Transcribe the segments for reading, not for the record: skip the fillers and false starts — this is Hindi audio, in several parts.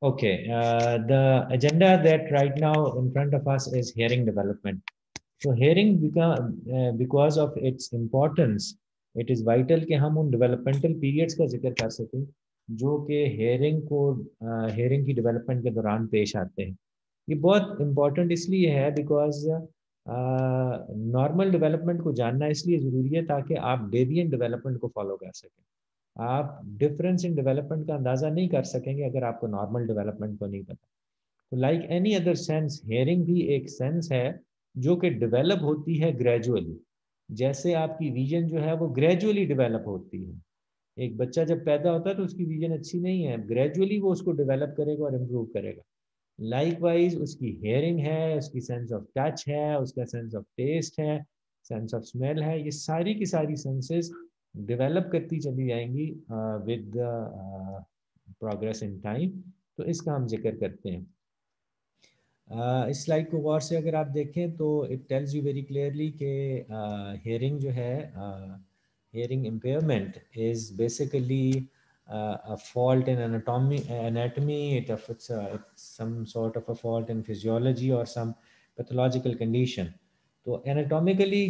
Okay, the agenda that right now in front of us is hearing development. So hearing because of its importance, it is vital कि हम उन developmental periods का जिक्र कर सकें जो कि hearing की development के दौरान पेश आते हैं. ये बहुत important इसलिए है because normal development को जानना इसलिए ज़रूरी है ताकि आप deviant development को follow कर सकें. आप डिफरेंस इन डेवलपमेंट का अंदाजा नहीं कर सकेंगे अगर आपको नॉर्मल डेवलपमेंट को नहीं पता. तो like any other sense hearing भी एक सेंस है जो कि डेवलप होती है ग्रेजुअली. जैसे आपकी विजन जो है वो ग्रेजुअली डेवलप होती है. एक बच्चा जब पैदा होता है तो उसकी विजन अच्छी नहीं है, ग्रेजुअली वो उसको डेवलप करेगा और इम्प्रूव करेगा. लाइकवाइज उसकी हेयरिंग है, उसकी सेंस ऑफ टच है, उसका सेंस ऑफ टेस्ट है, सेंस ऑफ स्मेल है, ये सारी की सारी सेंसेस डेवलप करती चली जाएंगी विद प्रोग्रेस इन टाइम. तो इसका हम जिक्र करते हैं. इस स्लाइड को गौर से अगर आप देखें तो it tells you very clearly कि हेयरिंग जो है, hearing impairment is basically a fault in anatomy. It's some sort of a fault in physiology or some pathological condition. तो anatomically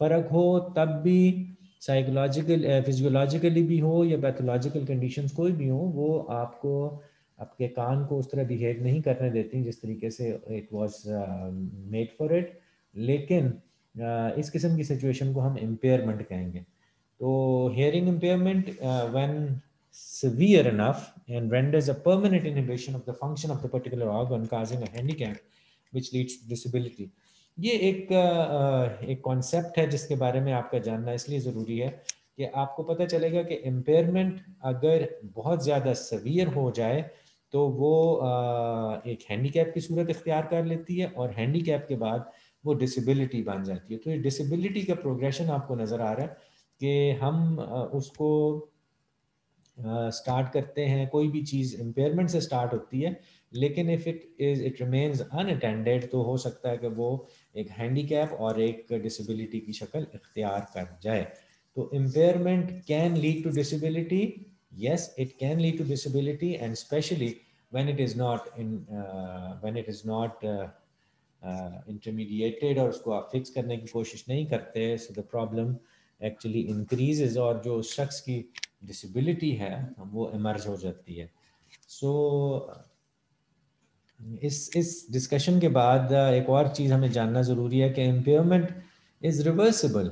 फर्क हो तब भी साइकोलॉजिकल फिजियोलॉजिकली भी हो या पैथोलॉजिकल कंडीशंस कोई भी हो, वो आपको आपके कान को उस तरह बिहेव नहीं करने देती जिस तरीके से it was made for it. लेकिन इस किस्म की सिचुएशन को हम इम्पेयरमेंट कहेंगे. तो hearing impairment when severe enough and renders a permanent inhibition of the function of the particular organ causing a handicap which leads to disability. ये एक कॉन्सेप्ट है जिसके बारे में आपका जानना इसलिए ज़रूरी है कि आपको पता चलेगा कि इम्पेयरमेंट अगर बहुत ज़्यादा सवियर हो जाए तो वो एक हैंडीकैप की सूरत इख्तियार कर लेती है और हैंडीकैप के बाद वो डिसेबिलिटी बन जाती है. तो ये डिसेबिलिटी का प्रोग्रेशन आपको नज़र आ रहा है कि हम उसको स्टार्ट करते हैं, कोई भी चीज़ इम्पेयरमेंट से स्टार्ट होती है, लेकिन इफ़ इट रिमेन्स अनअटेंडेड तो हो सकता है कि वो एक हैंडीकैप और एक डिसेबिलिटी की शक्ल इख्तियार कर जाए. तो impairment can lead to disability. yes, it can lead to disability, and especially when it is not intermediated और उसको आप फिक्स करने की कोशिश नहीं करते, so the problem actually increases और जो उस शख्स की डिसेबिलिटी है वो इमर्ज हो जाती है. सो इस डिस्कशन के बाद एक और चीज़ हमें जानना ज़रूरी है कि इम्पेयरमेंट इज़ रिवर्सिबल.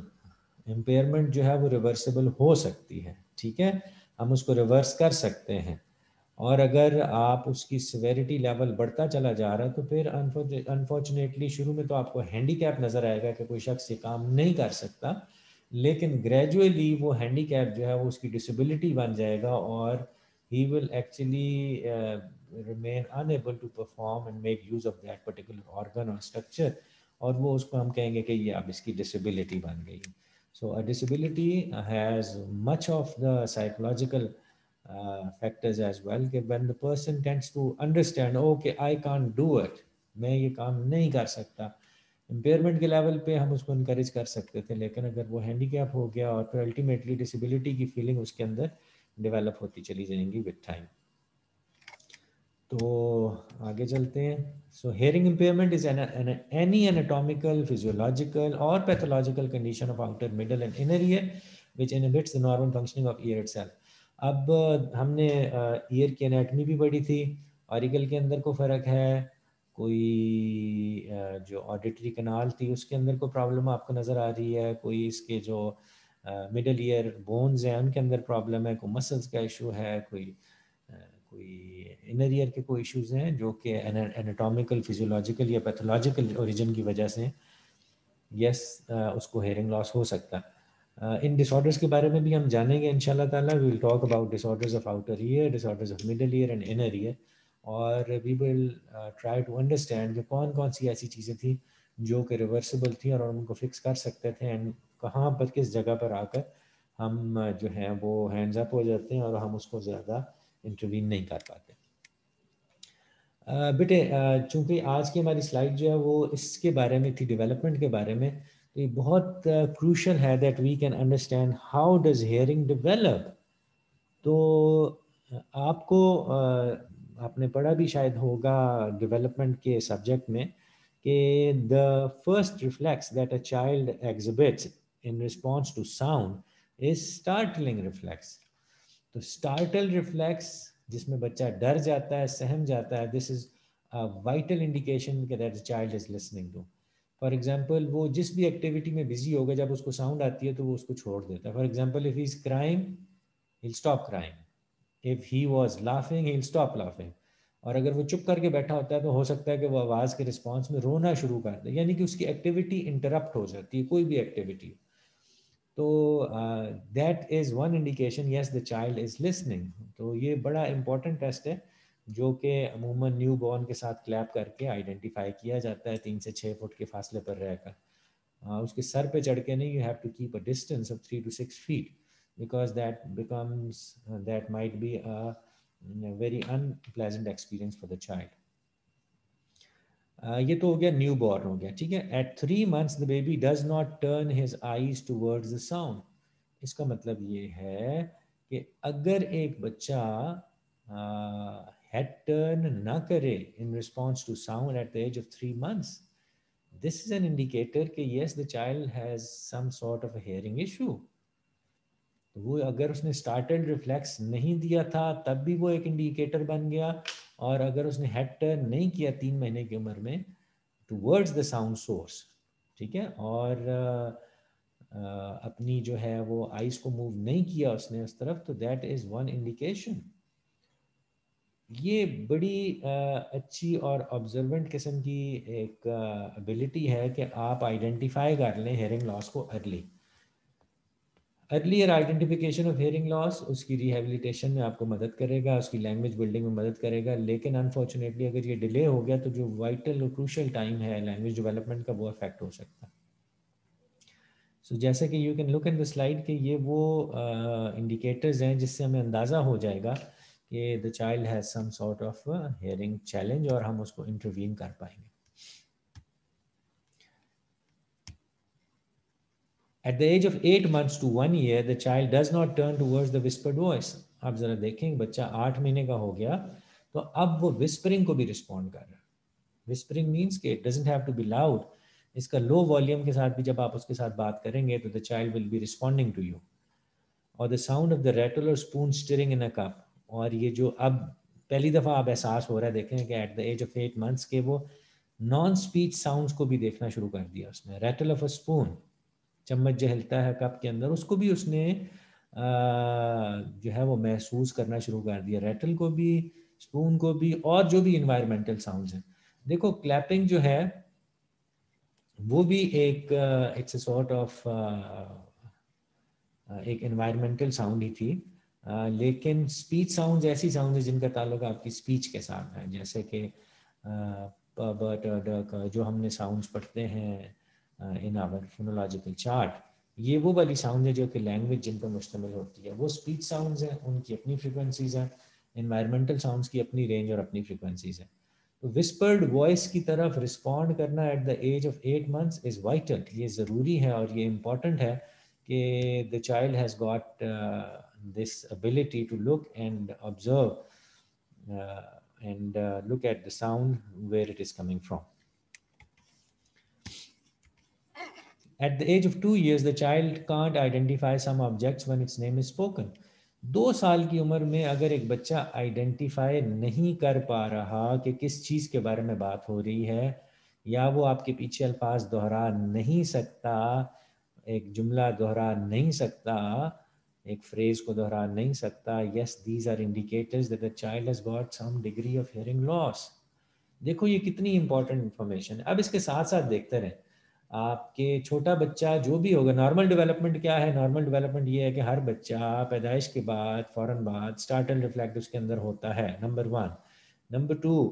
इम्पेयरमेंट जो है वो रिवर्सिबल हो सकती है. ठीक है, हम उसको रिवर्स कर सकते हैं. और अगर आप उसकी सिवेरिटी लेवल बढ़ता चला जा रहा है तो फिर अनफॉर्चुनेटली शुरू में तो आपको हैंडीकैप नज़र आएगा कि कोई शख्स ये काम नहीं कर सकता, लेकिन ग्रेजुअली वो हैंडीकैप जो है वो उसकी डिसेबिलिटी बन जाएगा और he will actually remain unable to perform and make use of that particular organ or structure, और वो उसको हम कहेंगे कि ये अब इसकी डिसेबिलिटी बन गई. So a disability has much of the psychological factors as well. कि when the person tends to understand, okay, I can't do it, मैं ये काम नहीं कर सकता. इम्पेयरमेंट के लेवल पे हम उसको इनकरेज कर सकते थे, लेकिन अगर वो हैंडीकैप हो गया और फिर अल्टीमेटली डिसेबिलिटी की फीलिंग उसके अंदर डेवलप होती चली जाएंगी विद टाइम. तो आगे चलते हैं. So hearing impairment is any anatomical, physiological और pathological condition of outer, middle and inner ear which inhibits the normal functioning of ear itself. अब हमने ईयर की एनाटमी भी पढ़ी थी. ऑरिकल के अंदर को फ़र्क है, कोई जो ऑडिटरी कनाल थी उसके अंदर कोई प्रॉब्लम आपको नज़र आ रही है, कोई इसके जो मिडल ईयर बोन्स हैं उनके अंदर प्रॉब्लम है, कोई मसल्स का इशू है, कोई इनर ईयर के कोई इश्यूज हैं जो कि एनाटॉमिकल, फिजियोलॉजिकल या पैथोलॉजिकल ओरिजिन की वजह से यस उसको हेयरिंग लॉस हो सकता है. इन डिसऑर्डर्स के बारे में भी हम जानेंगे इंशाल्लाह ताला. We will talk about disorders of outer ear, disorders of middle ear and inner ear, और we will try to understand कि कौन कौन सी ऐसी चीज़ें थी जो कि रिवर्सिबल थी और उनको फिक्स कर सकते थे, एंड कहाँ पर किस जगह पर आकर हम जो हैं वो हैंड्स अप हो जाते हैं और हम उसको ज़्यादा इंटरवीन नहीं कर पाते. बेटे चूंकि आज की हमारी स्लाइड जो है वो इसके बारे में थी, डेवलपमेंट के बारे में, तो ये बहुत क्रूशल है that we can understand how does hearing develop. तो आपको आपने पढ़ा भी शायद होगा डेवलपमेंट के सब्जेक्ट में कि the first reflex that a child exhibits in response to sound is startling reflex. तो स्टार्टल रिफ्लेक्स जिसमें बच्चा डर जाता है, सहम जाता है, this is a vital indication that the child is listening to. For example वो जिस भी एक्टिविटी में बिजी होगा, जब उसको साउंड आती है तो वो उसको छोड़ देता है। For example if he is crying, he'll stop crying. If he was laughing, he'll stop laughing. और अगर वो चुप करके बैठा होता है तो हो सकता है कि वो आवाज़ के रिस्पॉन्स में रोना शुरू कर दे, यानी कि उसकी एक्टिविटी इंटरप्ट हो जाती है, कोई भी एक्टिविटी। तो that is one indication yes the child is listening. तो ये बड़ा इंपॉर्टेंट टेस्ट है जो कि अमूमन न्यू बॉर्न के साथ क्लैप करके आइडेंटिफाई किया जाता है 3 से 6 फुट के फासले पर रहकर। उसके सर पे चढ़ के नहीं, you have to keep a distance of 3 to 6 feet because that becomes that might be a very unpleasant experience for the child. ये तो हो गया न्यू बॉर्न हो गया, ठीक है। At 3 months the baby does not turn his eyes towards the sound. इसका मतलब ये है कि अगर एक बच्चा हेड टर्न ना करे in response to sound at the age of 3 months, this is an indicator कि yes the child has some sort of a hearing issue. तो वो अगर उसने स्टार्टल रिफ्लेक्स नहीं दिया था तब भी वो एक इंडिकेटर बन गया, और अगर उसने हेड टर्न नहीं किया 3 महीने की उम्र में टूवर्ड्स द साउंड सोर्स, ठीक है, और अपनी जो है वो आइज को मूव नहीं किया उसने उस तरफ, तो दैट इज वन इंडिकेशन। ये बड़ी अच्छी और ऑब्जर्वेंट किस्म की एक एबिलिटी है कि आप आइडेंटिफाई कर लें हेयरिंग लॉस को early. Earlier identification of hearing loss उसकी रिहेबिलिटेशन में आपको मदद करेगा, उसकी लैंग्वेज बिल्डिंग में मदद करेगा, लेकिन अनफॉर्चुनेटली अगर ये डिले हो गया तो जो वाइटल और क्रूशल टाइम है लैंग्वेज डेवलपमेंट का वो अफेक्ट हो सकता है। सो जैसे कि you can look in the slide कि ये वो इंडिकेटर्स हैं जिससे हमें अंदाज़ा हो जाएगा कि the child has some sort of hearing challenge और हम उसको इंटरवीन कर पाएंगे। At the age of 8 months to 1 year, the child does not turn towards the whispered voice. आप जरा देखें, बच्चा 8 महीने का हो गया तो अब वो विस्परिंग को भी रिस्पॉन्ड कर रहा है। विस्परिंग मीन्स कि it doesn't have to be loud. इसका लो वॉल्यूम के साथ भी जब आप उसके साथ बात करेंगे तो the child will be responding to you. और the sound of the rattle और spoon stirring in a cup, और ये जो अब पहली दफ़ा आप एहसास हो रहा है देखें कि at the age of 8 months के वो नॉन स्पीच साउंड्स को भी देखना शुरू कर दिया उसने। रैटल ऑफ अ स्पून, चम्मच जो हिलता है कप के अंदर, उसको भी उसने जो है वो महसूस करना शुरू कर दिया, रैटल को भी, स्पून को भी, और जो भी इन्वायरमेंटल साउंड्स हैं। देखो क्लैपिंग जो है वो भी एक इट्स अ सॉर्ट ऑफ एक इन्वायरमेंटल साउंड ही थी, लेकिन स्पीच साउंड्स ऐसी साउंड है जिनका ताल्लुक आपकी स्पीच के साथ है, जैसे कि प ब ट ड क जो हमने साउंड्स पढ़ते हैं इन आवर फोनोलॉजिकल चार्ट, ये वो वाली साउंड है जो कि लैंग्वेज जिन पर मुश्तमिल होती है, वो स्पीच साउंड्स हैं, उनकी अपनी फ्रिक्वेंसीज हैं। इन्वायरमेंटल साउंड्स की अपनी रेंज और अपनी फ्रिक्वेंसीज हैं। तो विस्पर्ड वॉइस की तरफ रिस्पॉन्ड करना at the age of 8 months is vital, ये ज़रूरी है और ये इम्पॉर्टेंट है कि the child has got this ability to look and observe and look at the sound where it is coming from. At the age of 2 years, the child can't identify some objects when its name is spoken. 2 साल की उम्र में अगर एक बच्चा आइडेंटिफाई नहीं कर पा रहा कि किस चीज़ के बारे में बात हो रही है, या वो आपके पीछे अल्फाज दोहरा नहीं सकता, एक जुमला दोहरा नहीं सकता, एक फ्रेज को दोहरा नहीं सकता, yes these are indicators that the child has got some degree of hearing loss. देखो ये कितनी इंपॉर्टेंट इंफॉर्मेशन है। अब इसके साथ साथ देखते रहें, आपके छोटा बच्चा जो भी होगा, नॉर्मल डेवलपमेंट क्या है? नॉर्मल डेवलपमेंट ये है कि हर बच्चा पैदाइश के बाद फ़ौरन बाद स्टार्टल रिफ्लेक्ट उसके अंदर होता है, नंबर 1। नंबर 2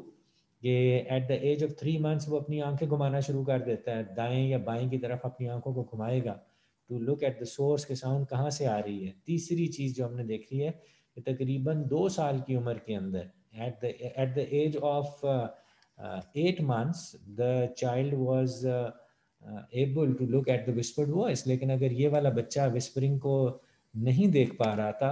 कि at the age of 3 months वो अपनी आंखें घुमाना शुरू कर देता है, दाएं या बाएं की तरफ अपनी आंखों को घुमाएगा to look at the source के साउंड कहाँ से आ रही है। तीसरी चीज़ जो हमने देखी है कि तकरीबन 2 साल की उम्र के अंदर at the age of 8 months the child was able to look at the whispered voice. लेकिन अगर ये वाला बच्चा विस्परिंग को नहीं देख पा रहा था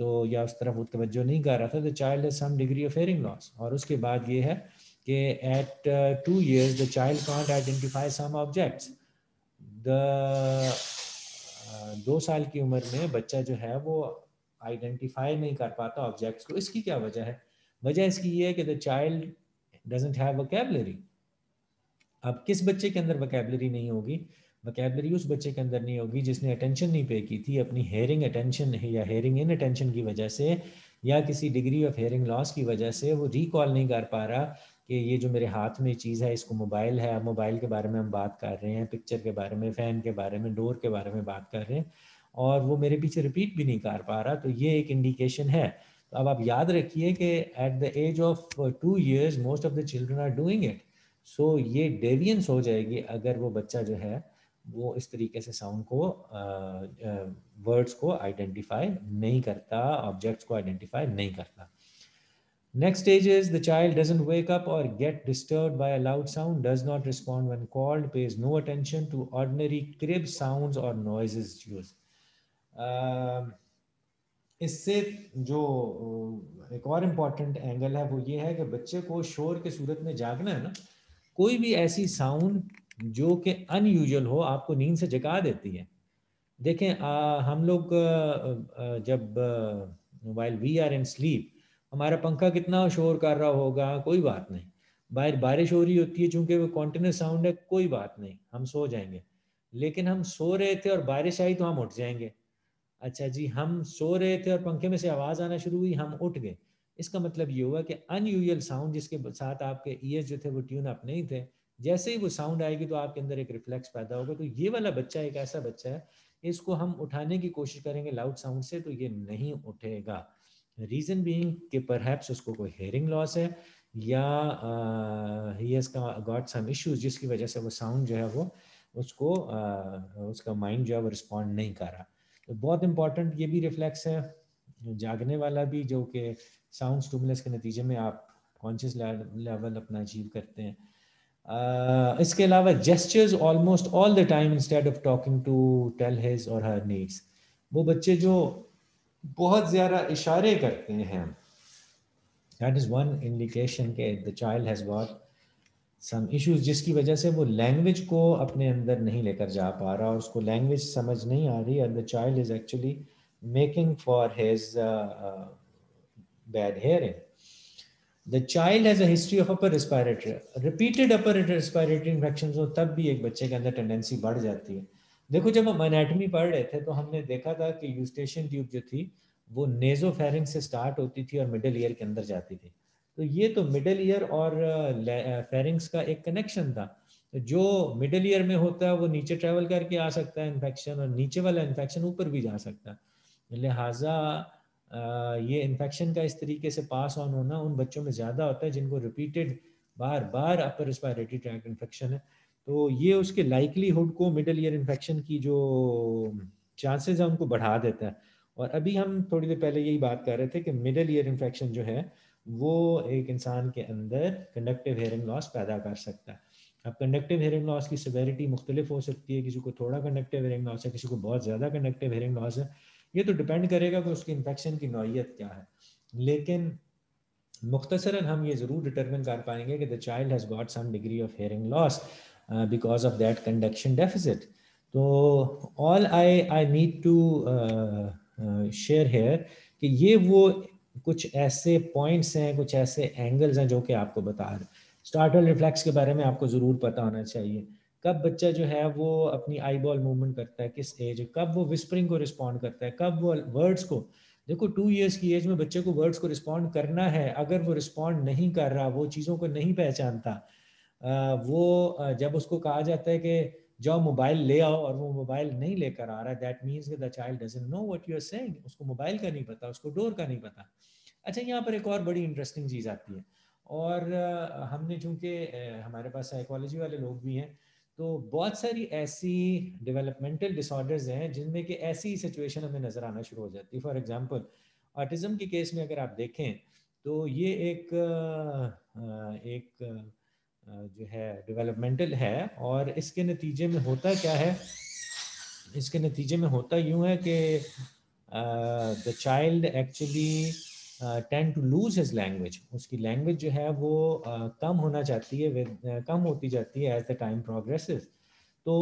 तो या उस तरफ वो तवज्जो नहीं कर रहा था, the child has some degree of hearing loss. और उसके बाद ये है कि at 2 years the child can't identify some objects. The 2 साल की उम्र में बच्चा जो है वो आइडेंटिफाई नहीं कर पाता ऑब्जेक्ट्स को। इसकी क्या वजह है? वजह इसकी ये है कि the child doesn't have vocabulary. अब किस बच्चे के अंदर वोकैबुलरी नहीं होगी? वोकैबुलरी उस बच्चे के अंदर नहीं होगी जिसने अटेंशन नहीं पे की थी अपनी हेयरिंग अटेंशन या हेयरिंग इन अटेंशन की वजह से, या किसी डिग्री ऑफ हेयरिंग लॉस की वजह से वो रिकॉल नहीं कर पा रहा कि ये जो मेरे हाथ में चीज़ है इसको मोबाइल है। अब मोबाइल के बारे में हम बात कर रहे हैं, पिक्चर के बारे में, फ़ैन के बारे में, डोर के बारे में बात कर रहे हैं, और वो मेरे पीछे रिपीट भी नहीं कर पा रहा। तो ये एक इंडिकेशन है। तो अब आप याद रखिए कि at the age of 2 years most of the children are doing it. So ये डेवियंस हो जाएगी अगर वो बच्चा जो है वो इस तरीके से साउंड को, वर्ड्स को आइडेंटिफाई नहीं करता, ऑब्जेक्ट्स को आइडेंटिफाई नहीं करता। Next stage is the child doesn't wake up or get disturbed by a loud sound, does not respond when called, pays no attention to ordinary crib sounds or noises used. इससे जो एक और इम्पॉर्टेंट एंगल है वो ये है कि बच्चे को शोर के सूरत में जागना है ना, कोई भी ऐसी साउंड जो कि अनयूजुअल हो आपको नींद से जगा देती है। देखें हम लोग जब while we are in sleep, हमारा पंखा कितना शोर कर रहा होगा, कोई बात नहीं। बाहर बारिश हो रही होती है, चूंकि वो कॉन्टिन्यूस साउंड है, कोई बात नहीं, हम सो जाएंगे। लेकिन हम सो रहे थे और बारिश आई तो हम उठ जाएंगे। अच्छा जी, हम सो रहे थे और पंखे में से आवाज़ आना शुरू हुई, हम उठ गए। इसका मतलब ये हुआ कि अनयूजुअल साउंड जिसके साथ आपके ईयर्स जो थे वो ट्यून अप नहीं थे, जैसे ही वो साउंड आएगी तो आपके अंदर एक रिफ्लेक्स पैदा होगा। तो ये वाला बच्चा एक ऐसा बच्चा है, इसको हम उठाने की कोशिश करेंगे लाउड साउंड से तो ये नहीं उठेगा। रीज़न बीइंग कि परहैप्स उसको कोई हेयरिंग लॉस है, या he has got some issues जिसकी वजह से वो साउंड जो है वो उसको उसका माइंड जो है वो रिस्पॉन्ड नहीं कर रहा। तो बहुत इंपॉर्टेंट ये भी रिफ्लेक्स है जागने वाला भी, जो कि साउंड स्टिमुलस के नतीजे में आप कॉन्शियस लेवल अपना अचीव करते हैं। इसके अलावा gestures almost all the time instead of talking to tell his or her needs. वो बच्चे जो बहुत ज़्यादा इशारे करते हैं, दैट इज़ वन इंडिकेशन के the child has got some issues जिसकी वजह से वो लैंग्वेज को अपने अंदर नहीं लेकर जा पा रहा और उसको लैंग्वेज समझ नहीं आ रही, and the child is actually making for his bad hearing. The child has a history of upper respiratory, repeated upper respiratory infections हो तब भी एक बच्चे के अंदर टेंडेंसी बढ़ जाती है। देखो जब हम एनाटॉमी पढ़ रहे थे तो हमने देखा था कि यूस्टेशियन ट्यूब जो थी वो नेजोफेरिंग से स्टार्ट होती थी और मिडिल ईयर के अंदर जाती थी। तो ये तो मिडिल ईयर और फेरिंग्स का एक कनेक्शन था। तो जो मिडिल ईयर में होता है वो नीचे ट्रेवल करके आ सकता है इन्फेक्शन, और नीचे वाला इन्फेक्शन ऊपर भी जा सकता है। लिहाजा ये इन्फेक्शन का इस तरीके से पास ऑन होना उन बच्चों में ज़्यादा होता है जिनको रिपीटेड बार बार अपर रिस्पायरेटरी ट्रैक्ट इन्फेक्शन है। तो ये उसके लाइकलीहुड को मिडिल ईयर इन्फेक्शन की जो चांसेस है उनको बढ़ा देता है। और अभी हम थोड़ी देर पहले यही बात कर रहे थे कि मिडिल ईयर इन्फेक्शन जो है वो एक इंसान के अंदर कंडक्टिव हेयरिंग लॉस पैदा कर सकता है। अब कंडक्टिव हेयरिंग लॉस की सिवेरिटी मुख्तलिफ हो सकती है, किसी को थोड़ा कंडक्टिव हेयरिंग लॉस है, किसी को बहुत ज़्यादा कंडक्टिव हेयरिंग लॉस है। ये तो डिपेंड करेगा कि उसकी इन्फेक्शन की नौइयत क्या है। लेकिन मुख्तसरन हम ये ज़रूर डिटरमिन कर पाएंगे कि the child has got some degree of hearing loss because of that conduction deficit. तो all I need to share here कि ये वो कुछ ऐसे पॉइंट्स हैं, कुछ ऐसे एंगल्स हैं जो कि आपको बता रहे। स्टार्टल रिफ्लेक्स के बारे में आपको ज़रूर पता होना चाहिए। कब बच्चा जो है वो अपनी आई बॉल मूवमेंट करता है, किस एज, कब वो विस्परिंग को रिस्पॉन्ड करता है, कब वो वर्ड्स को। देखो 2 years की एज में बच्चे को वर्ड्स को रिस्पॉन्ड करना है, अगर वो रिस्पॉन्ड नहीं कर रहा, वो चीज़ों को नहीं पहचानता, जब उसको कहा जाता है कि जाओ मोबाइल ले आओ और वो मोबाइल नहीं लेकर आ रहा, that means the child doesn't know what you are saying. उसको मोबाइल का नहीं पता, उसको डोर का नहीं पता। अच्छा, यहाँ पर एक और बड़ी इंटरेस्टिंग चीज़ आती है, और हमने चूँकि हमारे पास साइकोलॉजी वाले लोग भी हैं, तो बहुत सारी ऐसी डेवलपमेंटल डिसऑर्डर्स हैं जिनमें कि ऐसी सिचुएशन हमें नज़र आना शुरू हो जाती है। फॉर एग्जांपल ऑटिज़म के केस में अगर आप देखें तो ये एक जो है डेवलपमेंटल है, और इसके नतीजे में होता क्या है, इसके नतीजे में होता यूँ है कि the child actually tend to lose his language, उसकी लैंग्वेज जो है वो कम होना चाहती है, कम होती जाती है एज द टाइम प्रोग्रेसेस। तो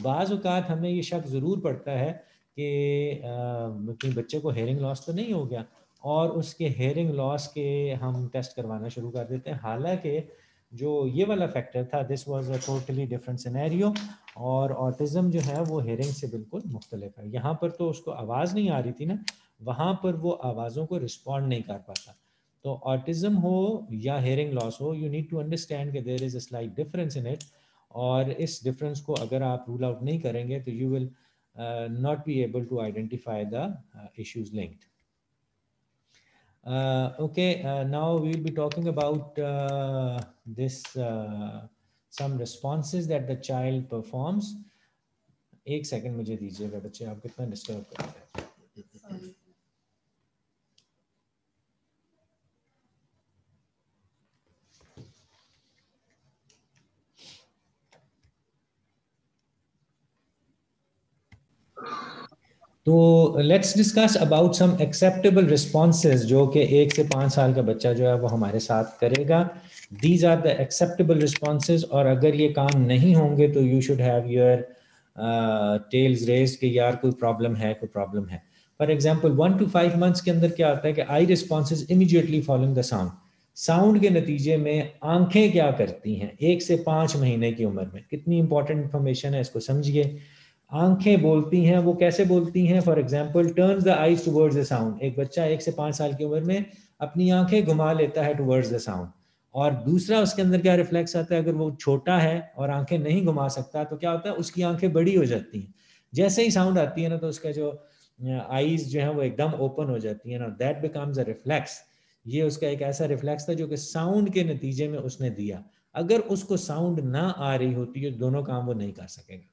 बाज़ औक़ात हमें ये शक ज़रूर पड़ता है कि बच्चे को हेयरिंग लॉस तो नहीं हो गया, और उसके हेयरिंग लॉस के हम टेस्ट करवाना शुरू कर देते हैं। हालांकि जो ये वाला फैक्टर था, this was a totally different scenario, और ऑटिज़म जो है वो हेयरिंग से बिल्कुल मुख्तलिफ है। यहाँ पर तो उसको आवाज़ नहीं आ रही थी ना, वहाँ पर वो आवाज़ों को रिस्पॉन्ड नहीं कर पाता। तो ऑटिज़म हो या हेयरिंग लॉस हो, यू नीड टू अंडरस्टैंड कि there is a slight difference in it, और इस डिफरेंस को अगर आप रूल आउट नहीं करेंगे तो you will not be able to identify the issues linked. Okay, now we'll be talking about some responses that the child performs. एक सेकंड मुझे दीजिएगा बच्चे, आप कितना डिस्टर्ब कर रहे हैं। तो let's discuss about some acceptable responses जो कि 1 से 5 साल का बच्चा जो है वो हमारे साथ करेगा। These are the acceptable responses, और अगर ये काम नहीं होंगे तो you should have your tails raised कि यार कोई प्रॉब्लम है, कोई प्रॉब्लम है। फॉर एग्जांपल 1 to 5 मंथ्स के अंदर क्या होता है कि eye responses immediately following the sound, sound के नतीजे में आंखें क्या करती हैं 1 से 5 महीने की उम्र में। कितनी इंपॉर्टेंट इंफॉर्मेशन है, इसको समझिए। आंखें बोलती हैं, वो कैसे बोलती हैं? For example turns the eyes towards the sound, एक बच्चा 1 से 5 साल की उम्र में अपनी आंखें घुमा लेता है टुवर्ड्स द साउंड। और दूसरा उसके अंदर क्या रिफ्लेक्स आता है, अगर वो छोटा है और आंखें नहीं घुमा सकता तो क्या होता है, उसकी आंखें बड़ी हो जाती हैं। जैसे ही साउंड आती है ना तो उसका जो आईज जो है वो एकदम ओपन हो जाती है ना, दैट बिकम्स अ रिफ्लेक्स। ये उसका एक ऐसा रिफ्लेक्स था जो कि साउंड के नतीजे में उसने दिया। अगर उसको साउंड ना आ रही होती है दोनों काम वो नहीं कर सकेगा।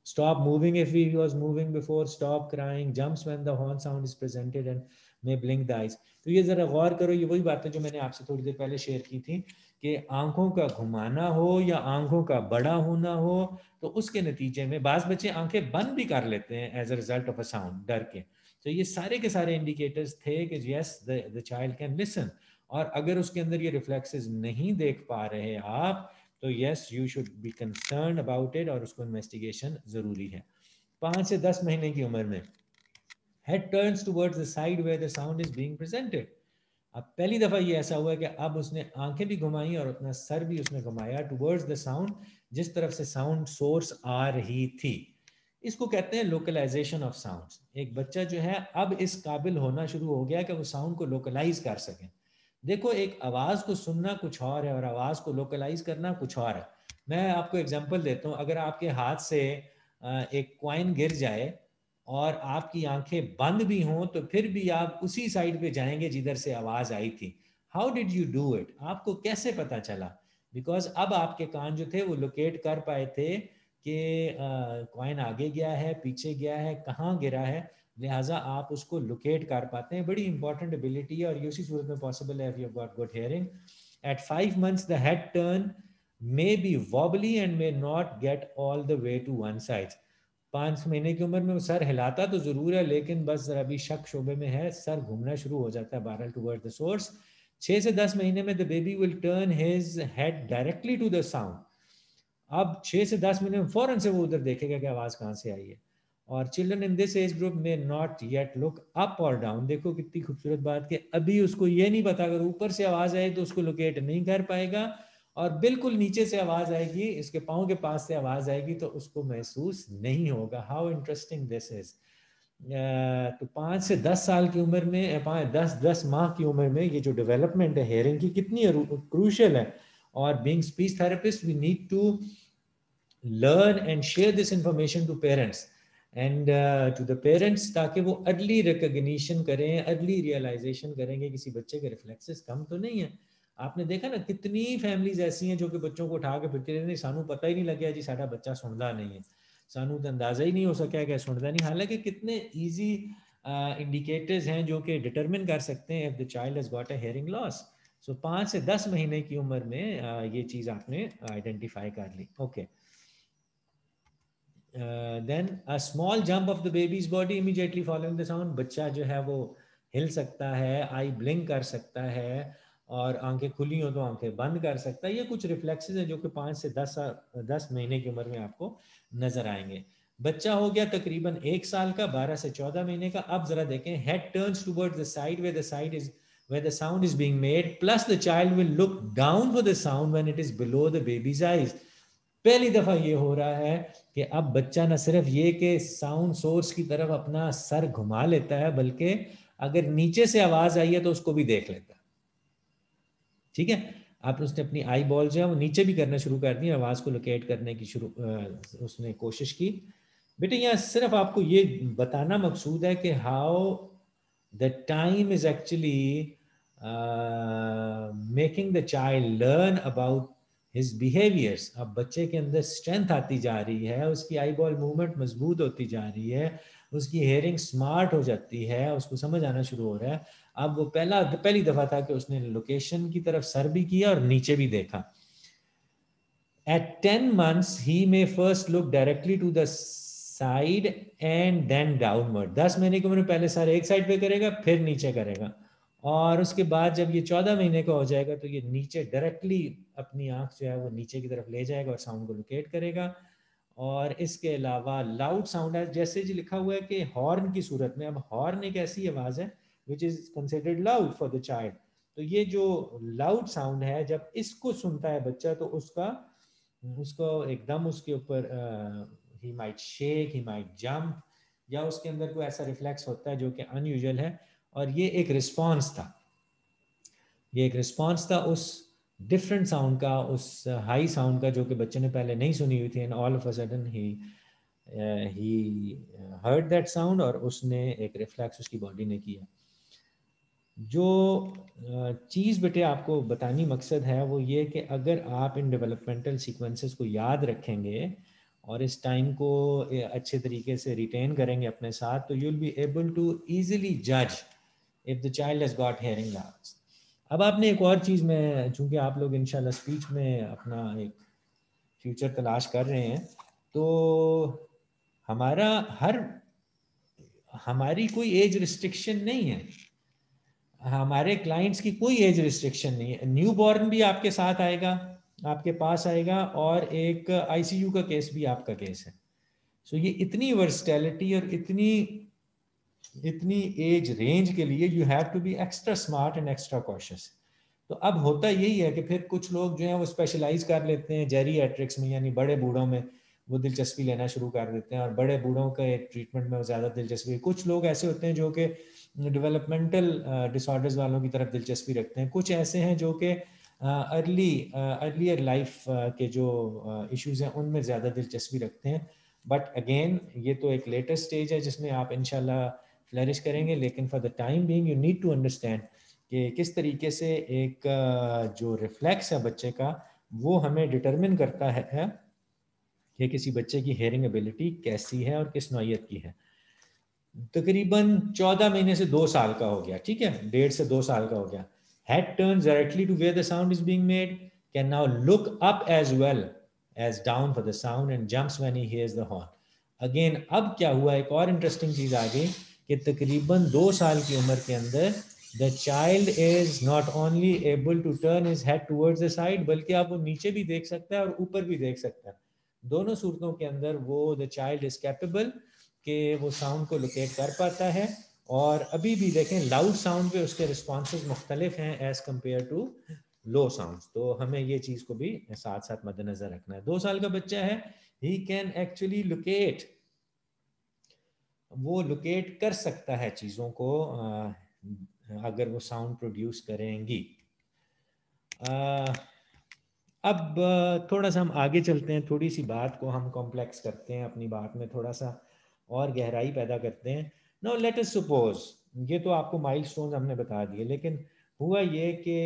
Stop moving if he was moving before, stop crying, jumps when the horn sound is presented and may blink the eyes. तो ये जरा गौर करो, ये वही बातें जो मैंने आपसे थोड़ी देर पहले शेयर की थी कि आंखों का घुमाना हो या आंखों का बड़ा होना हो तो उसके नतीजे में बाज बच्चे आंखें बंद भी कर लेते हैं as a result of a sound, डर के। तो ये सारे के सारे इंडिकेटर्स थे कि yes the child can listen. और अगर उसके अंदर ये रिफ्लेक्सेस नहीं देख पा रहे आप तो yes you should be concern about it, और उसको इन्वेस्टिगेशन जरूरी है। 5 से 10 महीने की उम्र में head turns towards the side where the sound is being presented. अब पहली दफा ये ऐसा हुआ कि अब उसने आंखें भी घुमाई और अपना सर भी उसने घुमाया टुवर्ड्स द साउंड, जिस तरफ से साउंड सोर्स आ रही थी। इसको कहते हैं लोकलाइजेशन ऑफ साउंड्स। एक बच्चा जो है अब इस काबिल होना शुरू हो गया कि वो साउंड को लोकलाइज कर सके। देखो, एक आवाज़ को सुनना कुछ और है और आवाज़ को लोकलाइज करना कुछ और है। मैं आपको एग्जांपल देता हूँ, अगर आपके हाथ से एक कॉइन गिर जाए और आपकी आंखें बंद भी हों तो फिर भी आप उसी साइड पे जाएंगे जिधर से आवाज़ आई थी। How did you do it? आपको कैसे पता चला? बिकॉज अब आपके कान जो थे वो लोकेट कर पाए थे कि कॉइन आगे गया है, पीछे गया है, कहाँ गिरा है, लिहाजा आप उसको लोकेट कर पाते हैं। बड़ी इंपॉर्टेंट एबिलिटी है और ये उसी सूरत में पॉसिबल है if you've got good hearing. At 5 months the head turn may be wobbly and may not get all the way to one side. 5 महीने की उम्र में वो सर हिलाता तो जरूर है लेकिन बस जरा भी शक शोबे में है, सर घूमना शुरू हो जाता है बैरल टुवर्ड द सोर्स। 6 से 10 महीने में the baby will turn his head directly to the sound. अब 6 से 10 महीने में फौरन से वो उधर देखेगा कि आवाज़ कहाँ से आई है। और children in this age group में नॉट येट लुक अप और डाउन। देखो कितनी खूबसूरत बात कि अभी उसको ये नहीं पता, अगर ऊपर से आवाज़ आए तो उसको लोकेट नहीं कर पाएगा, और बिल्कुल नीचे से आवाज़ आएगी, इसके पाँव के पास से आवाज़ आएगी तो उसको महसूस नहीं होगा। How interesting this is. तो 5 से 10 साल की उम्र में, 10 माह की उम्र में ये जो डेवलपमेंट है हेयरिंग की कितनी क्रूशियल है। और being speech therapist we need to learn and share this information to parents and to the parents, ताकि वो अर्ली रिकग्निशन करें, अर्ली रियलाइजेशन करेंगे किसी बच्चे के रिफ्लेक्सेस कम तो नहीं है। आपने देखा ना कितनी फैमिलीज ऐसी हैं जो कि बच्चों को उठा के फिरते रहते हैं, सानू पता ही नहीं लगे जी साडा बच्चा सुनता नहीं है, सानू तो अंदाजा ही नहीं हो सका कि सुनता नहीं। हालांकि कितने ईजी इंडिकेटर्स हैं जो कि डिटरमिन कर सकते हैं if the child has got a hearing loss. So 5 से 10 महीने की उम्र में ये चीज़ आपने आइडेंटिफाई कर ली। Okay then a small jump of the baby's body immediately following the sound, बच्चा जो है वो हिल सकता है, आई ब्लिंक कर सकता है, और आंखें खुली हो तो आंखें बंद कर सकता है। ये कुछ रिफ्लेक्सेस हैं जो कि 5 से 10 महीने की उम्र में आपको नजर आएंगे। बच्चा हो गया तकरीबन 1 साल का, 12 से 14 महीने का। अब जरा देखें, head turns towards the side where the sound is being made, plus the child will look down for the sound when it is below the baby's eyes। पहली दफा ये हो रहा है कि अब बच्चा न सिर्फ ये कि साउंड सोर्स की तरफ अपना सर घुमा लेता है, बल्कि अगर नीचे से आवाज आई है तो उसको भी देख लेता है। ठीक है, आप उसने अपनी आई बॉल जो है वो नीचे भी करना शुरू कर दी, आवाज को लोकेट करने की उसने कोशिश की। बेटे यहाँ सिर्फ आपको ये बताना मकसूद है कि how the time is actually making the child learn about his behaviours. अब बच्चे के अंदर स्ट्रेंथ आती जा रही है, उसकी आई बॉल मूवमेंट मजबूत होती जा रही है, उसकी हेयरिंग स्मार्ट हो जाती है, उसको समझ आना शुरू हो रहा है। अब वो पहली दफा था कि उसने लोकेशन की तरफ सर भी किया और नीचे भी देखा। At 10 months, he may first look directly to the side and then downward। 10 महीने की उम्र में पहले सर एक साइड पे करेगा, फिर नीचे करेगा, और उसके बाद जब ये 14 महीने का हो जाएगा तो ये नीचे डायरेक्टली अपनी आंख जो है वो नीचे की तरफ ले जाएगा और साउंड को लोकेट करेगा। और इसके अलावा लाउड साउंड है, जैसे जी लिखा हुआ है कि हॉर्न की सूरत में। अब हॉर्न एक ऐसी आवाज है which is considered loud for the child. तो ये जो लाउड साउंड है, जब इसको सुनता है बच्चा तो उसको एकदम उसके ऊपर he might shake, he might jump, या उसके अंदर कोई ऐसा रिफ्लेक्स होता है जो कि अनयूजुअल है। और ये एक रिस्पॉन्स था, ये एक रिस्पॉन्स था उस डिफरेंट साउंड का, उस हाई साउंड का जो कि बच्चे ने पहले नहीं सुनी हुई थी। And all of a sudden he heard that sound, और उसने एक रिफ्लेक्स उसकी बॉडी ने किया। जो चीज़ बेटे आपको बतानी मकसद है वो ये कि अगर आप इन डेवलपमेंटल सीक्वेंसेस को याद रखेंगे और इस टाइम को अच्छे तरीके से रिटेन करेंगे अपने साथ, तो you will be able to easily जज if the child has got hearing loss. अब आपने एक और चीज़ में, चूंकि आप लोग इंशाल्लाह स्पीच में अपना एक फ्यूचर तलाश कर रहे हैं, तो हमारा हमारी कोई एज रिस्ट्रिक्शन नहीं है, हमारे क्लाइंट्स की कोई एज रिस्ट्रिक्शन नहीं है। न्यू बॉर्न भी आपके साथ आएगा, आपके पास आएगा, और एक आईसीयू का केस भी आपका केस है। सो ये इतनी वर्सटैलिटी और इतनी एज रेंज के लिए you have to be extra smart and extra cautious. तो अब होता यही है कि फिर कुछ लोग जो हैं वो स्पेशलाइज कर लेते हैं जेरिएट्रिक्स में, यानी बड़े बूढ़ों में वो दिलचस्पी लेना शुरू कर देते हैं, और बड़े बूढ़ों के ट्रीटमेंट में ज़्यादा दिलचस्पी। कुछ लोग ऐसे होते हैं जो कि डेवलपमेंटल डिसऑर्डर्स वालों की तरफ दिलचस्पी रखते हैं। कुछ ऐसे हैं जो कि अर्लियर लाइफ के जो इश्यूज हैं उनमें ज़्यादा दिलचस्पी रखते हैं। बट अगेन ये तो एक लेटेस्ट स्टेज है जिसमें आप इंशाल्लाह फ्लरिश करेंगे, लेकिन for the time being you need to understand कि किस तरीके से एक जो रिफ्लेक्स है बच्चे का वो हमें डिटरमिन करता है कि किसी बच्चे की हेयरिंग एबिलिटी कैसी है और किस नौइयत की है। तकरीबन 14 महीने से 2 साल का हो गया, ठीक है, 1.5 से 2 साल का हो गया। Head turns directly to where the sound is being made, can now look up as well as down for the sound, and jumps when he hears the horn. Again अब क्या हुआ, एक और इंटरेस्टिंग चीज आ गई कि तकरीबन 2 साल की उम्र के अंदर the child is not only able to turn his head towards the side, बल्कि आप वो नीचे भी देख सकता है और ऊपर भी देख सकता है। दोनों सूरतों के अंदर वो द चाइल्ड इज कैपेबल कि वो साउंड को लोकेट कर पाता है। और अभी भी देखें लाउड साउंड पे उसके रिस्पॉन्सेज मुख्तलिफ हैं as compare to low sound. तो हमें ये चीज़ को भी साथ साथ मद्देनजर रखना है। 2 साल का बच्चा है, ही कैन एक्चुअली लोकेट, वो लोकेट कर सकता है चीज़ों को अगर वो साउंड प्रोड्यूस करेंगी। अब थोड़ा सा हम आगे चलते हैं, थोड़ी सी बात को हम कॉम्प्लेक्स करते हैं, अपनी बात में थोड़ा सा और गहराई पैदा करते हैं। नाउ लेट अस सपोज, ये तो आपको माइलस्टोन्स हमने बता दिए, लेकिन हुआ ये कि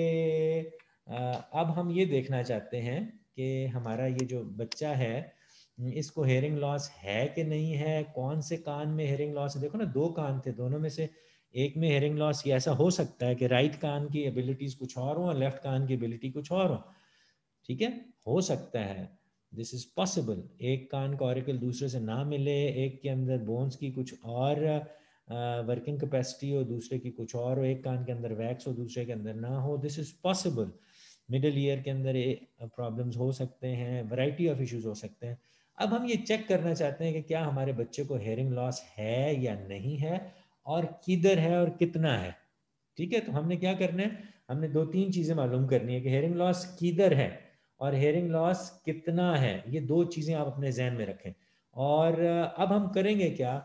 अब हम ये देखना चाहते हैं कि हमारा ये जो बच्चा है इसको हेयरिंग लॉस है कि नहीं है, कौन से कान में हेयरिंग लॉस है। देखो ना, 2 कान थे, दोनों में से एक में हेयरिंग लॉस, ये ऐसा हो सकता है कि राइट कान की एबिलिटीज कुछ और हो और लेफ्ट कान की एबिलिटी कुछ और हो, ठीक है, हो सकता है। This is possible. एक कान का ऑरिकल दूसरे से ना मिले, एक के अंदर बोन्स की कुछ और वर्किंग कैपेसिटी हो, दूसरे की कुछ और हो, एक कान के अंदर वैक्स हो दूसरे के अंदर ना हो, this is possible. Middle ear के अंदर प्रॉब्लम्स हो सकते हैं, वैरायटी ऑफ इश्यूज हो सकते हैं। अब हम ये चेक करना चाहते हैं कि क्या हमारे बच्चे को हेयरिंग लॉस है या नहीं है, और किधर है और कितना है। ठीक है, तो हमने क्या करना है, हमने दो तीन चीज़ें मालूम करनी है कि हेयरिंग लॉस किधर है और हेयरिंग लॉस कितना है। ये दो चीज़ें आप अपने जहन में रखें। और अब हम करेंगे क्या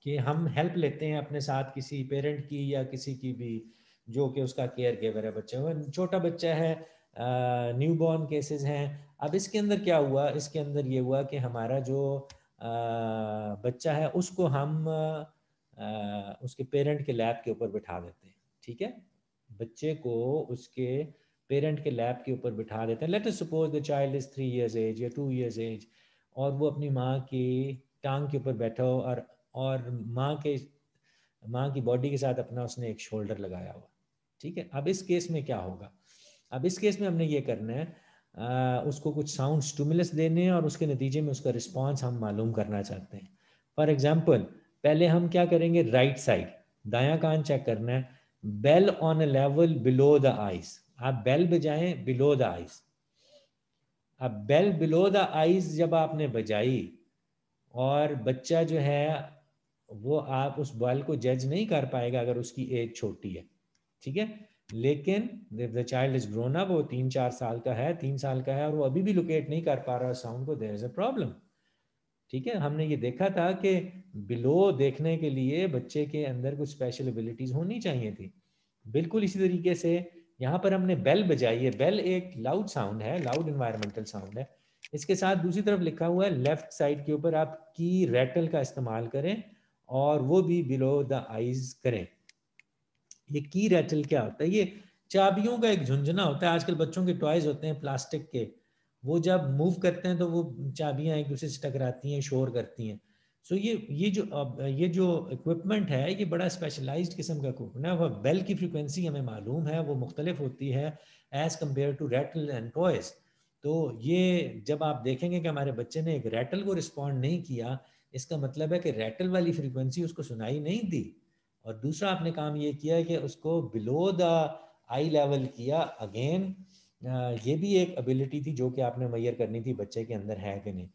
कि हम हेल्प लेते हैं अपने साथ किसी पेरेंट की या किसी की भी जो कि उसका केयर गिवर है बच्चे में। छोटा बच्चा है, न्यू बॉर्न केसेस हैं। अब इसके अंदर क्या हुआ, इसके अंदर ये हुआ कि हमारा जो बच्चा है उसको हम उसके पेरेंट के लैब के ऊपर बिठा देते हैं। ठीक है, बच्चे को उसके पेरेंट के लैब के ऊपर बिठा देते हैं। Let us suppose the child is 3 years age या 2 इयर्स एज, और वो अपनी माँ की टांग के ऊपर बैठा हो और माँ की बॉडी के साथ अपना उसने एक शोल्डर लगाया हुआ। ठीक है, अब इस केस में क्या होगा, अब इस केस में हमने ये करना है, उसको कुछ साउंड स्टिमुलस देने हैं और उसके नतीजे में उसका रिस्पॉन्स हम मालूम करना चाहते हैं। फॉर एग्जाम्पल, पहले हम क्या करेंगे, राइट साइड दायां कान चेक करना है, bell on a level below the eyes. आप बेल बजाएं बिलो द आईज। अब बेल बिलो द आईज जब आपने बजाई और बच्चा जो है वो, आप उस बॉल को जज नहीं कर पाएगा अगर उसकी एज छोटी है। ठीक है, लेकिन the child is grown up, वो 3-4 साल का है, 3 साल का है और वो अभी भी लोकेट नहीं कर पा रहा साउंड को, देयर इज अ प्रॉब्लम। ठीक है, हमने ये देखा था कि बिलो देखने के लिए बच्चे के अंदर कुछ स्पेशल एबिलिटीज होनी चाहिए थी। बिल्कुल इसी तरीके से यहाँ पर हमने बेल बजाई है। बेल एक लाउड साउंड है, लाउड इन्वायरमेंटल साउंड है। इसके साथ दूसरी तरफ लिखा हुआ है लेफ्ट साइड के ऊपर आप की रैटल का इस्तेमाल करें और वो भी बिलो द आईज करें। ये की रैटल क्या होता है, ये चाबियों का एक झुंझुना होता है। आजकल बच्चों के टॉयज होते हैं प्लास्टिक के, वो जब मूव करते हैं तो वो चाबियां एक दूसरे से टकराती हैं, शोर करती हैं। सो ये जो इक्विपमेंट है ये बड़ा स्पेशलाइज्ड किस्म का इक्विपमेंट है। वह बेल की फ्रिक्वेंसी हमें मालूम है, वो मुख्तलिफ होती है as compare to rattle and toys. तो ये जब आप देखेंगे कि हमारे बच्चे ने एक रैटल को रिस्पॉन्ड नहीं किया, इसका मतलब है कि रैटल वाली फ्रिक्वेंसी उसको सुनाई नहीं दी। और दूसरा आपने काम ये किया कि उसको बिलो द आई लेवल किया। अगेन ये भी एक एबिलिटी थी जो कि आपने मैयर करनी थी बच्चे के अंदर है कि नहीं।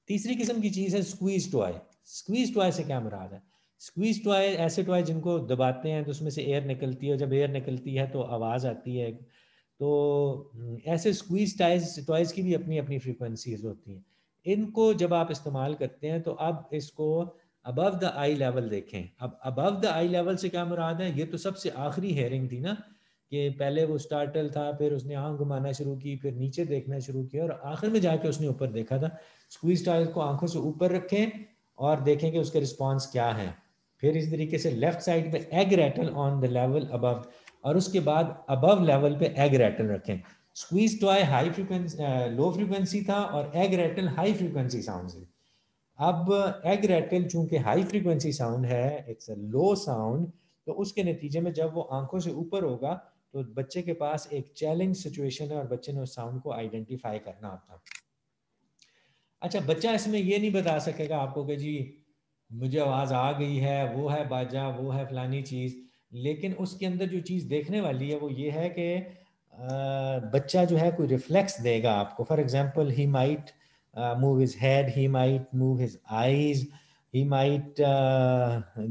तीसरी किस्म की चीज़ है स्क्वीज टॉय। स्क्वीज टॉय से क्या मुराद है, स्क्वीज टॉय ऐसे टॉय जिनको दबाते हैं तो उसमें से एयर निकलती है, जब एयर निकलती है तो आवाज़ आती है। तो ऐसे स्क्वीज टॉयज की भी अपनी अपनी फ्रीक्वेंसीज होती हैं। इनको जब आप इस्तेमाल करते हैं तो अब इसको अबव द आई लेवल देखें। अब अबव द आई लेवल से क्या मुराद है, ये तो सबसे आखिरी हेयरिंग थी ना, कि पहले वो स्टार्टल था, फिर उसने आंख घुमाना शुरू की, फिर नीचे देखना शुरू किया और आखिर में जाके उसने ऊपर देखा था। स्क्वीज टॉय को आंखों से ऊपर रखें और देखें कि उसके रिस्पॉन्स क्या है। फिर इस तरीके से लेफ्ट साइड पे egg rattle on the level above, और उसके बाद अबव लेवल पे एग रैटल रखें। Squeeze toy high frequency low frequency था और egg rattle high frequency sound है। अब एग रैटल चूंकि हाई फ्रीक्वेंसी साउंड है, इट्स अ लो साउंड, तो उसके नतीजे में जब वो आंखों से ऊपर होगा तो बच्चे के पास एक चैलेंज सिचुएशन है और बच्चे ने उस साउंड को आइडेंटिफाई करना होता है। अच्छा, बच्चा इसमें ये नहीं बता सकेगा आपको कि जी मुझे आवाज़ आ गई है, वो है बाजा, वो है फलानी चीज़, लेकिन उसके अंदर जो चीज़ देखने वाली है वो ये है कि बच्चा जो है कोई रिफ्लेक्स देगा आपको। For example, he might move his head, he might move his eyes, he might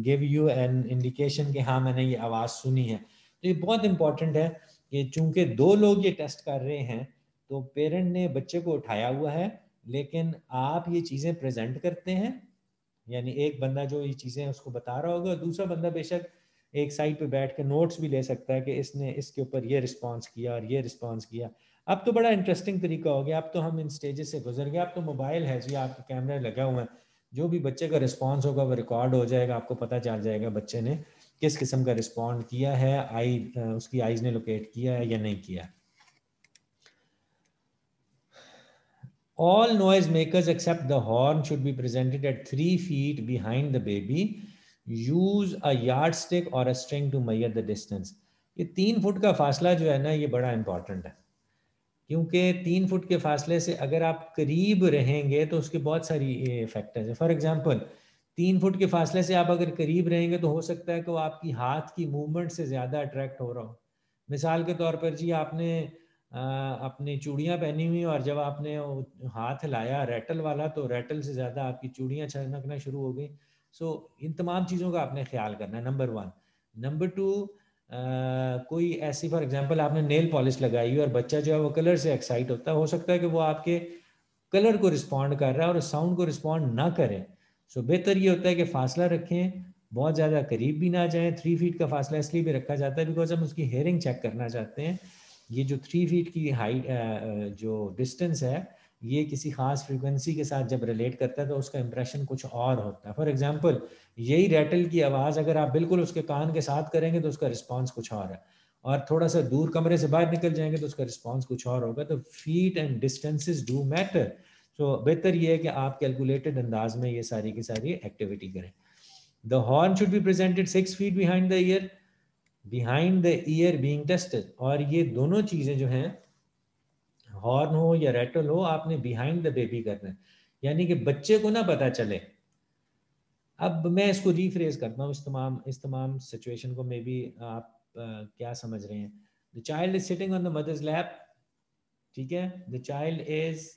give you an indication कि हाँ मैंने ये आवाज़ सुनी है। तो ये बहुत इंपॉर्टेंट है कि चूंकि दो लोग ये टेस्ट कर रहे हैं तो पेरेंट ने बच्चे को उठाया हुआ है, लेकिन आप ये चीज़ें प्रेजेंट करते हैं, यानी एक बंदा जो ये चीज़ें उसको बता रहा होगा, दूसरा बंदा बेशक एक साइड पे बैठ के नोट्स भी ले सकता है कि इसने इसके ऊपर ये रिस्पॉन्स किया और ये रिस्पॉन्स किया। अब तो बड़ा इंटरेस्टिंग तरीका हो गया, अब तो हम इन स्टेजेस से गुजर गए। अब तो मोबाइल है जी, आपके कैमरे लगा हुआ है, जो भी बच्चे का रिस्पॉन्स होगा वो रिकॉर्ड हो जाएगा, आपको पता चल जाएगा बच्चे ने किस किस्म का रिस्पॉन्ड किया है, उसकी आईज ने लोकेट किया है या नहीं किया। All noise makers except the horn should be presented at 3 feet behind the baby. Use a yardstick or a string to measure the distance. ये 3 फुट का फासला जो है ना, ये बड़ा इंपॉर्टेंट है। क्योंकि 3 फुट के फासले से अगर आप करीब रहेंगे तो उसके बहुत सारी फैक्टर्स हैं। फॉर एग्जांपल 3 फुट के फासले से आप अगर करीब रहेंगे तो हो सकता है कि वो आपकी हाथ की मूवमेंट से ज़्यादा अट्रैक्ट हो रहा हो। मिसाल के तौर पर जी आपने अपनी चूड़ियाँ पहनी हुई और जब आपने हाथ हिलाया रैटल वाला तो रैटल से ज़्यादा आपकी चूड़ियाँ छनकना शुरू हो गई। सो इन तमाम चीज़ों का आपने ख्याल करना है, नंबर 1। नंबर 2, कोई ऐसी फॉर एग्जांपल आपने नेल पॉलिश लगाई हुई और बच्चा जो है वो कलर से एक्साइट होता है, हो सकता है कि वो आपके कलर को रिस्पॉन्ड कर रहा है और साउंड को रिस्पॉन्ड ना करें। सो बेहतर ये होता है कि फासला रखें, बहुत ज़्यादा करीब भी ना जाएं। 3 फीट का फासला इसलिए भी रखा जाता है बिकॉज हम उसकी हेयरिंग चेक करना चाहते हैं। ये जो 3 फीट की हाइट जो डिस्टेंस है ये किसी खास फ्रीक्वेंसी के साथ जब रिलेट करता है तो उसका इंप्रेशन कुछ और होता है। फॉर एग्जांपल यही रैटल की आवाज़ अगर आप बिल्कुल उसके कान के साथ करेंगे तो उसका रिस्पॉन्स कुछ और है, और थोड़ा सा दूर कमरे से बाहर निकल जाएंगे तो उसका रिस्पॉन्स कुछ और होगा। तो feet and distances do matter. So बेहतर ये है कि आप कैलकुलेटेड अंदाज में ये सारी की सारी एक्टिविटी करें। The horn should be presented 6 feet behind the year, behind the year being tested. और ये दोनों चीज़ें जो हैं, हॉर्न हो या रैटल हो, आपने बिहाइंड द बेबी करना है, यानी कि बच्चे को ना पता चले। अब मैं इसको रीफ्रेज करता हूँ, इस तमाम सिचुएशन को मे बी आप क्या समझ रहे हैं। The child is sitting on the mother's lap, ठीक है। The child is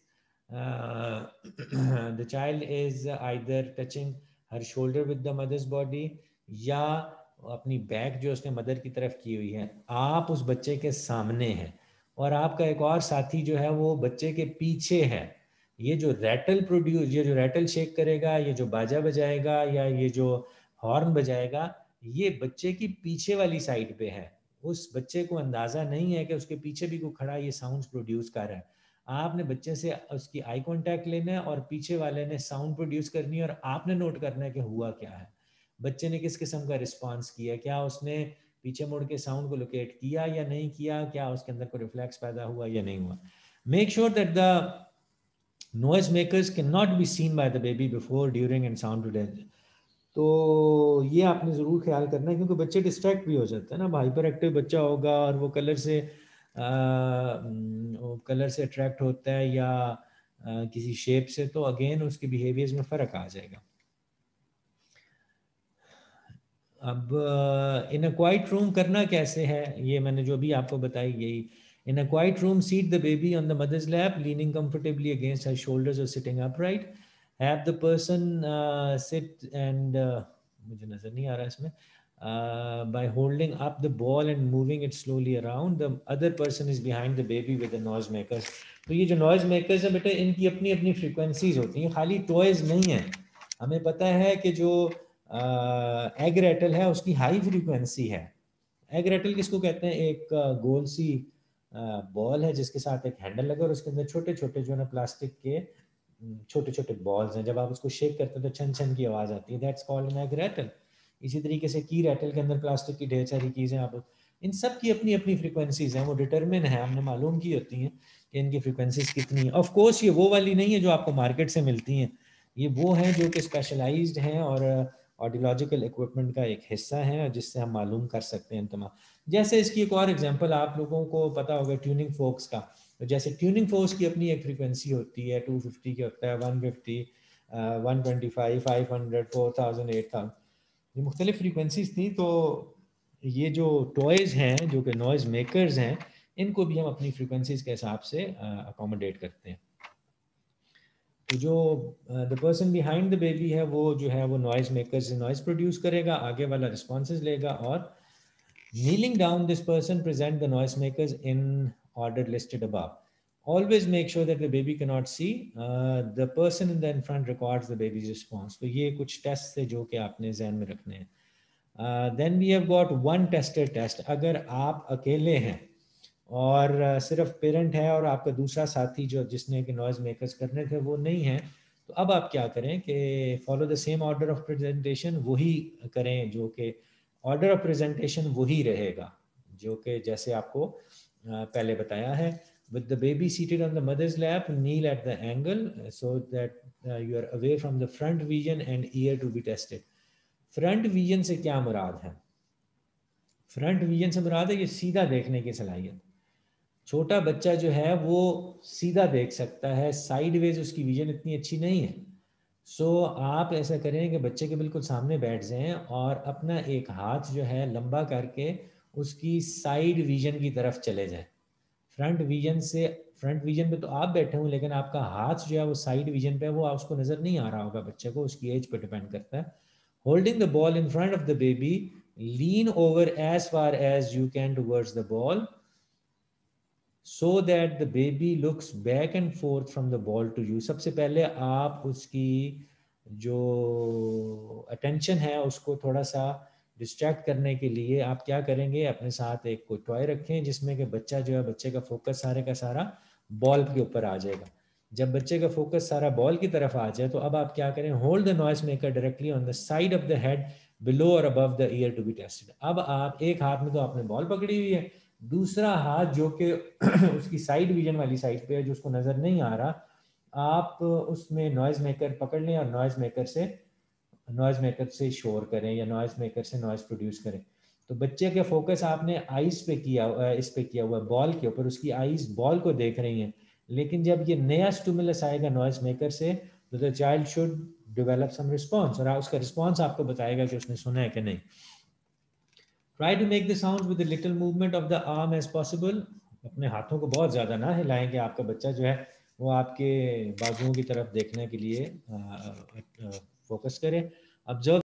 the child is either touching her shoulder with the mother's body, या अपनी बैक जो उसने मदर की तरफ की हुई है। आप उस बच्चे के सामने हैं और आपका एक और साथी जो है वो बच्चे के पीछे है। ये जो रैटल शेक करेगा, ये जो बाजा बजाएगा या ये जो हॉर्न बजाएगा, ये बच्चे की पीछे वाली साइड पे है। उस बच्चे को अंदाजा नहीं है कि उसके पीछे भी कोई खड़ा ये साउंड्स प्रोड्यूस कर रहा है। आपने बच्चे से उसकी आई कांटेक्ट लेना है और पीछे वाले ने साउंड प्रोड्यूस करनी है और आपने नोट करना है कि हुआ क्या है, बच्चे ने किस किस्म का रिस्पॉन्स किया, क्या उसने पीछे मुड़ के साउंड को लोकेट किया या नहीं किया, क्या उसके अंदर कोई रिफ्लेक्स पैदा हुआ या नहीं हुआ। Make sure that the noise makers cannot be seen by the baby before, during and sound production। तो ये आपने ज़रूर ख्याल करना है क्योंकि बच्चे डिस्ट्रैक्ट भी हो जाते हैं ना। हाइपर एक्टिव बच्चा होगा और वो कलर से अट्रैक्ट होता है या किसी शेप से, तो अगेन उसके बिहेवियर्स में फ़र्क आ जाएगा। अब इन अ क्वाइट रूम करना कैसे है, ये मैंने जो भी आपको बताई यही। In a quiet room seat the baby on the mother's lap leaning comfortably against her shoulders और sitting upright. Have the person sit and मुझे नज़र नहीं आ रहा इसमें, by holding up the ball and moving it slowly around, the other person is behind the baby with the noise makers। तो ये जो नॉइज मेकर्स है बेटा, इनकी अपनी अपनी फ्रीक्वेंसीज होती हैं, खाली टॉयज नहीं है। हमें पता है कि जो एग रैटल है उसकी हाई फ्रीक्वेंसी है। एग रैटल किसको कहते हैं? एक गोल सी बॉल है जिसके साथ एक हैंडल लगा और उसके अंदर छोटे छोटे जो है ना प्लास्टिक के छोटे छोटे बॉल्स हैं। जब आप उसको शेक करते हो तो छन छन की आवाज़ आती है, that's called an egg rattle. इसी तरीके से की रैटल के अंदर प्लास्टिक की ढेर सारी चीज़ें, आप इन सब की अपनी अपनी फ्रीक्वेंसीज हैं, वो डिटरमिन है, हमने मालूम की होती हैं कि इनकी फ्रीक्वेंसीज कितनी है। ऑफ कोर्स ये वो वाली नहीं है जो आपको मार्केट से मिलती हैं, ये वो हैं जो कि स्पेशलाइज्ड हैं और ऑडियोलॉजिकल इक्विपमेंट का एक हिस्सा है जिससे हम मालूम कर सकते हैं तमाम। जैसे इसकी एक और एग्जांपल आप लोगों को पता होगा ट्यूनिंग फोक्स का। तो जैसे ट्यूनिंग फोक्स की अपनी एक फ्रीक्वेंसी होती है, 250 की होता है, 150, 125, 500, 4000, 8000, ये मुख्तलिफ फ्रीक्वेंसीज थी। तो ये जो टॉयज़ हैं जो कि नॉइज़ मेकर्स हैं, इनको भी हम अपनी फ्रीक्वेंसीज के हिसाब से अकोमोडेट करते हैं। तो जो the person behind the baby है वो जो है वो नॉइज़ मेकर से नॉइज़ प्रोड्यूस करेगा, आगे वाला रिस्पॉन्सेज लेगा। और kneeling down, this person present the noise makers in order listed above. Always make sure that the baby cannot see. The person in the in front records the baby's response। तो ये कुछ टेस्ट थे जो कि आपने जहन में रखने हैं। Then we have got one tested test। अगर आप अकेले हैं और सिर्फ पेरेंट है और आपका दूसरा साथी जो जिसने कि नॉइज़ मेकर्स करने थे वो नहीं है, तो अब आप क्या करें कि follow the same order of presentation, वही करें जो कि ऑर्डर ऑफ प्रेजेंटेशन वही रहेगा जो कि जैसे आपको पहले बताया है। With the baby seated on the mother's lap, kneel at the angle so that you are away from the front vision and ear to be tested. Front vision से क्या मुराद है? फ्रंट विजन से मुराद है ये सीधा देखने की सलाहियत। छोटा बच्चा जो है वो सीधा देख सकता है, साइडवेज उसकी विजन इतनी अच्छी नहीं है। सो आप ऐसा करें कि बच्चे के बिल्कुल सामने बैठ जाएं और अपना एक हाथ जो है लंबा करके उसकी साइड विजन की तरफ चले जाएं। फ्रंट विजन पे तो आप बैठे हो, लेकिन आपका हाथ जो है वो साइड विजन पे है, वो उसको नज़र नहीं आ रहा होगा बच्चे को, उसकी एज पे डिपेंड करता है। Holding the ball in front of the baby, lean over as far as you can towards the ball so that the baby looks back and forth from the ball to you। सबसे पहले आप उसकी जो अटेंशन है उसको थोड़ा सा डिस्ट्रैक्ट करने के लिए आप क्या करेंगे, अपने साथ एक कोई टॉय रखें जिसमें कि बच्चा जो है, बच्चे का फोकस सारे का सारा बॉल के ऊपर आ जाएगा। जब बच्चे का फोकस सारा बॉल की तरफ आ जाए तो अब आप क्या करें, hold the noise maker directly on the side of the head below और above the ear to be tested. अब आप एक हाथ में तो आपने बॉल पकड़ी हुई है, दूसरा हाथ जो कि उसकी साइड विजन वाली साइड पे है, जो उसको नजर नहीं आ रहा, आप उसमें नॉइज मेकर पकड़ लें और नॉइज मेकर से शोर करें या नॉइज मेकर से नॉइज प्रोड्यूस करें। तो बच्चे के फोकस आपने आइज पे किया, इस पे किया हुआ है बॉल के ऊपर, उसकी आइज बॉल को देख रही हैं। लेकिन जब ये नया स्टिमुलस आएगा नॉइज मेकर से, तो the child should develop some response, और उसका रिस्पॉन्स आपको बताएगा कि उसने सुना है कि नहीं। Try to make the sound with little movement of the arm as possible. अपने हाथों को बहुत ज़्यादा ना हिलाएं कि आपका बच्चा जो है वो आपके बाजुओं की तरफ देखने के लिए फोकस करे। ऑब्जर्व